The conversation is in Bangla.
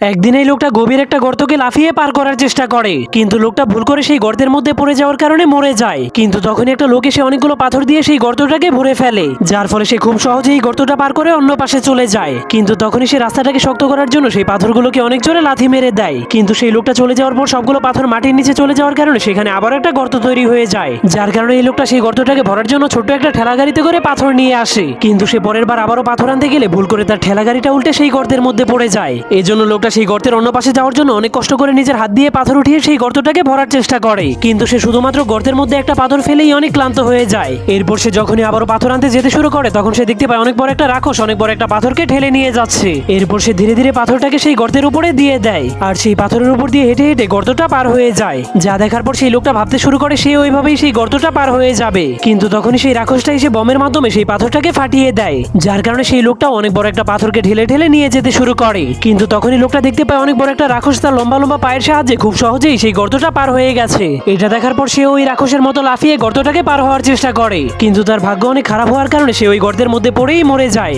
একদিন এই লোকটা গভীর একটা গর্তকে লাফিয়ে পার করার চেষ্টা করে, কিন্তু লোকটা ভুল করে সেই গর্তের মধ্যে পড়ে যাওয়ার কারণে মরে যায়। কিন্তু তখনই একটা লোক এসে অনেকগুলো পাথর দিয়ে সেই গর্তটাকে ভরে ফেলে, যার ফলে সে খুব সহজেই এই গর্তটা পার করে অন্য পাশে চলে যায়। কিন্তু তখনই সে রাস্তাটাকে শক্ত করার জন্য সেই পাথরগুলোকে অনেক জোরে লাথি মেরে দেয়, কিন্তু সেই লোকটা চলে যাওয়ার পর সবগুলো পাথর মাটির নিচে চলে যাওয়ার কারণে সেখানে আবার একটা গর্ত তৈরি হয়ে যায়, যার কারণে এই লোকটা সেই গর্তটাকে ভরার জন্য ছোট্ট একটা ঠেলা গাড়িতে করে পাথর নিয়ে আসে। কিন্তু সে পরের বার আবারও পাথর আনতে গেলে ভুল করে তার ঠেলা গাড়িটা উল্টে সেই গর্তের মধ্যে পড়ে যায়। এই জন্য লোকটা সেই গর্তের অন্য পাশে যাওয়ার জন্য অনেক কষ্ট করে নিজের হাত দিয়ে পাথর উঠিয়ে সেই গর্তটাকে ভরার চেষ্টা করে, কিন্তু সে শুধুমাত্র গর্তের মধ্যে একটা পাথর ফেলেই অনেক ক্লান্ত হয়ে যায়। এরপর সে যখনই আবারও পাথর আনতে যেতে শুরু করে তখন সে দেখতে পায় অনেক বড় একটা রাক্ষস অনেক বড় একটা পাথরকে ঠেলে নিয়ে যাচ্ছে। এরপর সে ধীরে ধীরে পাথরটাকে সেই গর্তের উপরে দিয়ে দেয়, আর সেই পাথরের উপর দিয়ে হেঁটে হেঁটে গর্তটা পার হয়ে যায়। যা দেখার পর সেই লোকটা ভাবতে শুরু করে সে ওইভাবেই সেই গর্তটা পার হয়ে যাবে, কিন্তু তখনই সেই রাক্ষসটা এসে বমের মাধ্যমে সেই পাথরটাকে ফাটিয়ে দেয়, যার কারণে সেই লোকটা অনেক বড় একটা পাথরকে ঠেলে ঠেলে নিয়ে যেতে শুরু করে। কিন্তু তখনই লোকটা দেখতে পায় অনেক বড় একটা রাক্ষস তার লম্বা লম্বা পায়ের সাহায্যে খুব সহজেই সেই গর্তটা পার হয়ে গেছে। এটা দেখার পর সে ওই রাক্ষসের মতো লাফিয়ে গর্তটাকে পার হওয়ার চেষ্টা করে, কিন্তু তার ভাগ্য অনেক খারাপ হওয়ার কারণে সে ওই গর্তের মধ্যে পড়েই মরে যায়।